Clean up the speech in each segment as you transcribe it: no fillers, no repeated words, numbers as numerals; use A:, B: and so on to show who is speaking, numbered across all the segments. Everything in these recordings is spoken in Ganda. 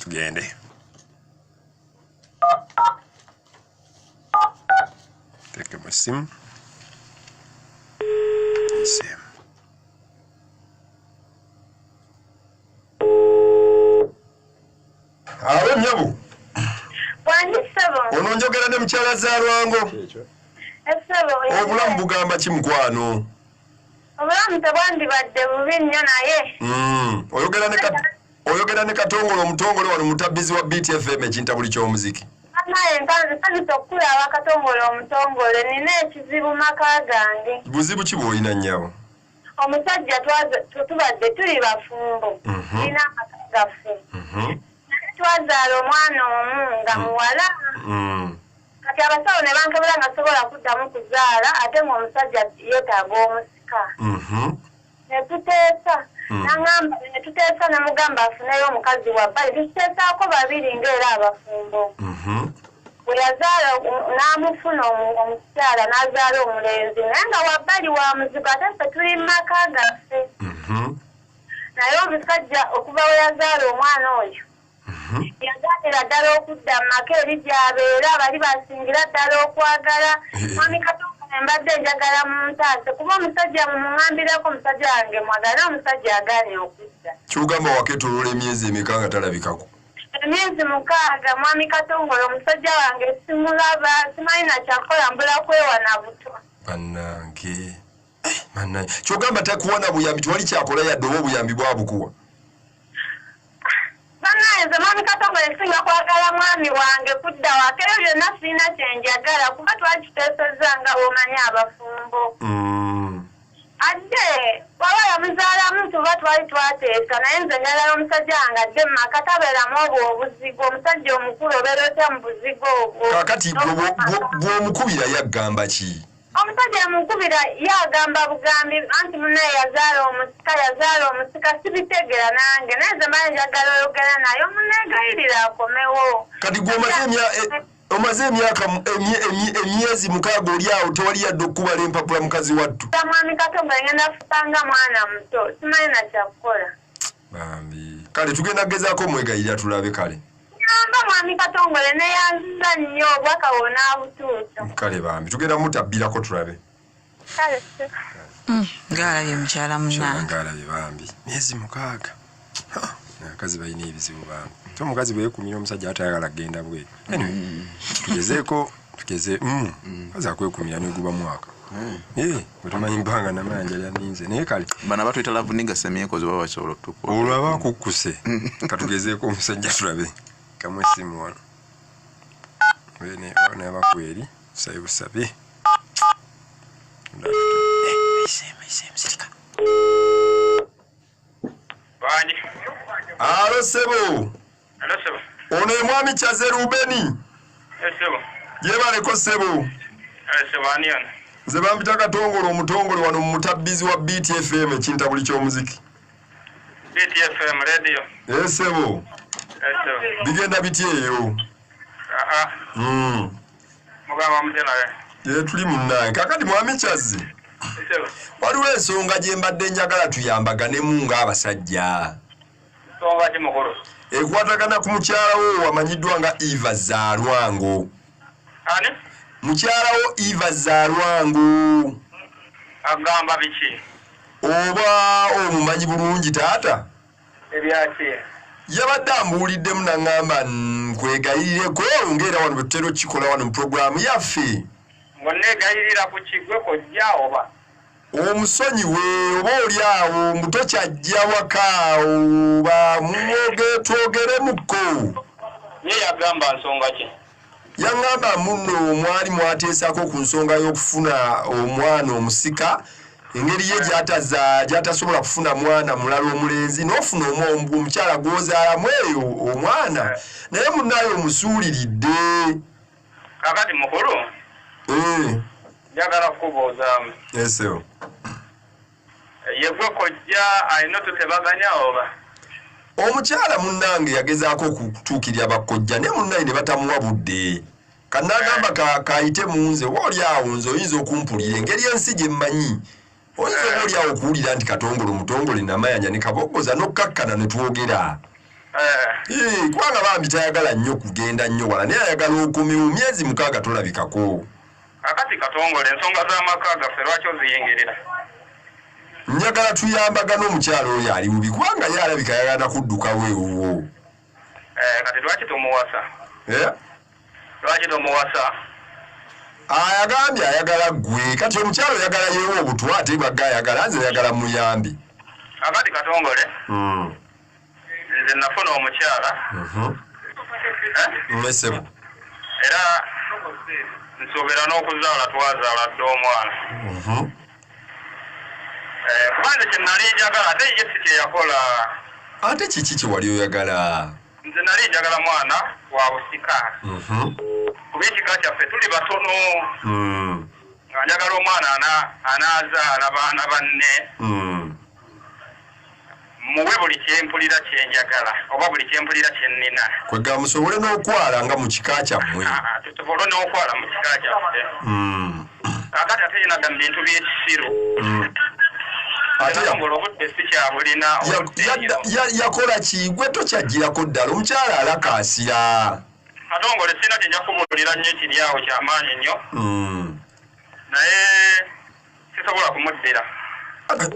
A: Tugende. Teke masimu. Sim. Alo nyabu.
B: Wani sabo.
A: Ononjogera ne mchala za Lwango.
B: Sabo.
A: Obulamu bugamba ki mukwano?
B: Obulamu tabandi badde bubi nnyo naye.
A: Oyogera ne Katongole omutongole wano mutabbizi wa BTFM ekinta buli ky'omuziki.
B: Naye nkanze tokulaba Katongole omutongole nina ekizibu maka gange.
A: Buzibu ki bw'olina nnyabo?
B: Omusajja tubadde tuli bafumbo. Nina amaka gaffe. Twazaala omwana omu nga muwala. Kati abasawo ne bankebera nga sobola kuddamu kuzaala ate ng'omusajja yeetaaga omusika. Ne tuteesa ne mugamba afuneyo omukazi wa bbali tuteesaako babiri ng'era abafumbo. Bwe yazaala n'amufuna omukyala n'azaala omulenzi naye nga wa bbali wa muzigo ate ffe tuli mu maka gaffe. Naye omusajja okuva we yazaala omwana oyo yagaalira ddala okudda mu maka eri gy'abeera bali basingira ddala okwagala. Mwami Katongole mbadde njagala muntaase kuba omusajja mumuŋŋambirako omusajja wange mwagala omusajja agaanye okudda.
A: Kyogamba wakeetoloola emyezi emeka nga talabikako?
B: Emyezi 6 mwami Katongole omusajja wange simulaba simanyi na kyakola mbula kwewana buto.
A: Bannange. Kyogamba takuwana buyambi tewali kyakola yadde oba obuyambi bwabukuwa?
B: Nze mwami Katongole singa kwagala mwami wange kudda wakeyo byonna sirina kyenjagala kuba twakiteesezza nga bw'omanyi abafumbo. Adde waba yamuzaalamu tuba twali twateesa naye nze njagala omusajja wange adde mu maka tabeeramu obwo obuzigo omusajja omukulu obeera otya mu buzigo obwo.
A: Kaakati bw'omukubira yaggamba ki?
B: Omusajja mukubira yagamba bugambi anti munaye yazaala omusika sibitegera nange naye nze mbaye njagala oyogera naye omuneegayirira akomewo.
A: Kati gwe omaze emyaka emyezi 6 oli awo tewali yadde okukubala empapula mukazi wattu.
B: Mwami Katongole ngenda kufanga mwana muto simanyi na kyakukola.
A: Bambi kale tugenda kugezaako mwegayirira tulabe kale.
B: Nyamba mwami Katongole neyanziza nnyo obwaka bwonna butuusa.
A: Kale bambi tugenda mutabbirako tulabe.
B: Kale
C: ngaalabye mukyala munnange.
A: Ngaalabye bambi myezi 6. Nakazi balina ebizibu bambi. Omukazi bwe yekumira omusajja atayagala kgenda bwe. Tugezeeko kazi akwekumira neguba mwaka. Bwe tumanyi mpanga namanja lyaninze naye kale
D: bana batuyita love nigga semyekozi baba basobola okutukuba.
A: Olwo aba akukkuse katugezeeko omusajja tulabe kamwe essimu wano ne abakweri tusabe busabe. Alo sebo. Ono ye mwami Kyaze Rubeni. Yebaleko sebo. Nze bampita Katongole omutongole wano mu mutabbizi wa BTFM ekinta buli ky'omuziki.
E: BTFM radio.
A: Sebo. Bigenda biti eyo.
E: Mugamba mutenawe.
A: Tuli munnange kakati mwami Kyaze. Waliwo ensonga gye mbadde njagala tuyambaganemu ng'abasajja.
E: Nsonga ki mukulu?
A: Ekwatagana ku mukyala wo amanyiddwa nga Eva Zalwango.
E: Ani?
A: Mukyala wo Eva Zalwango.
E: Agamba biki?
A: Oba omumanyi bulungi taata?
E: Ebyaki?
A: Yabadde ambuuliddemu n'aŋŋamba nkwegayirireko ng'era wano bwe tutera okikola wano mu puroguramu yaffe.
E: Nneegayirira ku kigwe kojja oba?
A: Omusonyiwe oba oli awo mbu tokyajja waka oba twogeremuko.
E: Ye yagamba nsonga ki?
A: Yaŋŋamba muno mwali mwateesako ku nsonga y'okufuna omwana omusika engeri ye gy'atasobola kufuna mwana mulala omulenzi n'ofuna omukyala gw'ozaalamu eyo omwana naye munnayo omusuuliridde.
E: Kakati mukulu? Njagala kukubuuzaamu.
A: Eseo.
E: Yegwe kojja alina tutebaganya oba?
A: Omukyala munnange yagezaako okutuukirira bakojja naye munnaye ne batamuwa budde. Kanagamba kayite mu nze oba oli awo nze oyinza okumpulira engeri ensi gye mmanyi. Oyinza oba oli awo okuwulira nti Katongole omutongole namayanja ne kaboggoza n'okkakkana ne twogera. Kubanga bambi tayagala nnyo kugenda nnyo wala naye ayagala okumiwa myezi 6 tolabikako.
E: Kakati Katongole ensonga z'amaka gaffe lwaki oziyingirira?
A: Njagala tuyambagana omukyalo oyo ali bubi kubanga ye alabika yagala kuddukawo ewuwo.
E: Kati lwaki tumuwasa? Lwaki tumuwasa?
A: Ayagambye ayagala ggwe kati omukyalo oyagala yeewo obutwa ate bagga ayagala nze ayagala muyambi.
E: Kakati Katongole nze nafuna omukyala
A: Mmesebo
E: era nsobera n'okuzaala twazaala dda omwana. Kubanga kye nali njagala ate ye si kye yakola.
A: Ate kiki kye wali oyagala?
E: Nze nali njagala mwana wa busika. Kuba ekika kyaffe tuli batono. Nga njagala omwana anaazaala baana banne. Muwe buli kyempulira kyenjagala oba buli kyempulira kyennina.
A: Kwegga musobole n'okwala nga mu kika kyammwe.
E: Tusobole n'okwala mu kika kyaffe. Kakati ate yina dda mu bintu by'ekisiru. Yakola ki gwe tokyagirako ddala omukyala alakaasira. Katongole sina kye nja kubulira nnyo ekiri awo kyamaanyi nnyo naye sisobola kumuddira.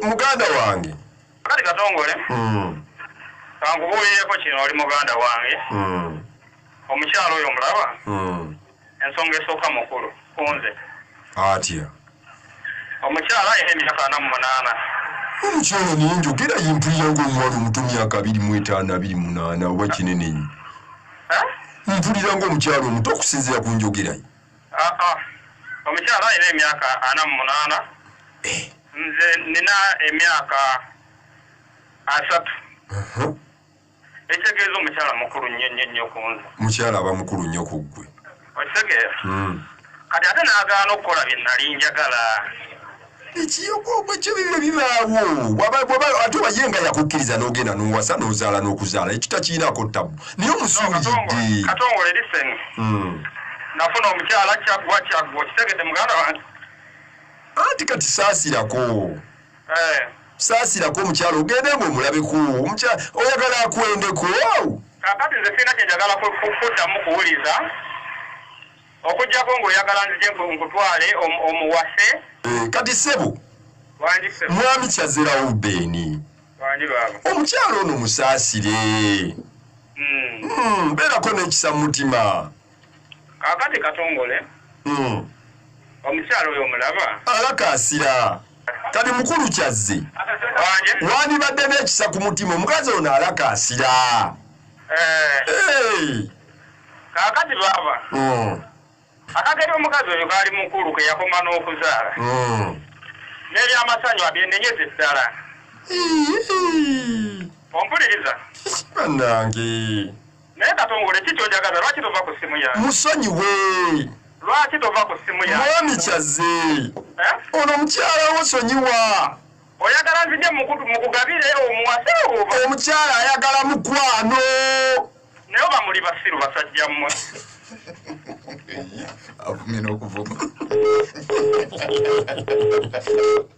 A: Muganda wange
E: kati Katongole kankubuulireko kino oli muganda wange omukyala oyo omulaba ensonga esooka mukulu kunze
A: atya
E: omukyala ayina emyaka 48.
A: Omukyala naye njogera yimpulira ng'omwana omuto myaka 25 28 oba kinene nnyo. Mpulira ng'omukyala omuto okusinziira ku njogera ye.
E: Omukyala ayina emyaka 48 nze nina emyaka 3. Ekitegeeza omukyala mukulu nnyo ku nze.
A: Mukyala aba mukulu nnyo ku ggwe.
E: Okitegeera? Kati ate n'agaana okukola bye nali njagala.
A: Ekiyogobwe kyo bibyo bibaawo ate oba ye nga yakukkiriza n'ogenda n'owasa n'ozaala n'okuzaala ekyo takiinako ttabu naye omusuulidde.
E: Katongole liseni nafuna omukyala kyaggwa okitegedde muganda wange.
A: Anti kati saasirako saasirako omukyala ogende ng'omulabeko oyagala akwendeko.
E: Kakati nze sirina kye njagala kuddamu kuwuliza okuggyako ng'oyagala nzije nkutwale omuwase.
A: Kati ssebo mwami Kyazerawo Beni omukyala ono musaasire mbeerako n'ekisa mu mutima.
E: Kakati Katongole omukyala oyo omulaba
A: alakaasira kati mukulu Kyazze wandibadde n'ekisa ku mutima omukazi ono alakaasira.
E: Kakati baaba akageri omukazi oyo kaali mukulu ke yakoma n'okuzaala n'ebyamasanyu abyennenyeze ddala. Ompuliriza
A: bannange
E: naye Katongole ki ky'ojagaza lwaki tova ku ssimu yange?
A: musonyiwe
E: Lwaki tova ku ssimu yange?
A: mwami Kyazze ono mukyala wo sonyiwa.
E: Oyagala nzije mukugabire omuwase oba?
A: Omukyala ayagala mukwano.
E: Naye oba muli basiru basajja mmwe.
D: Avumye n'okuvuma.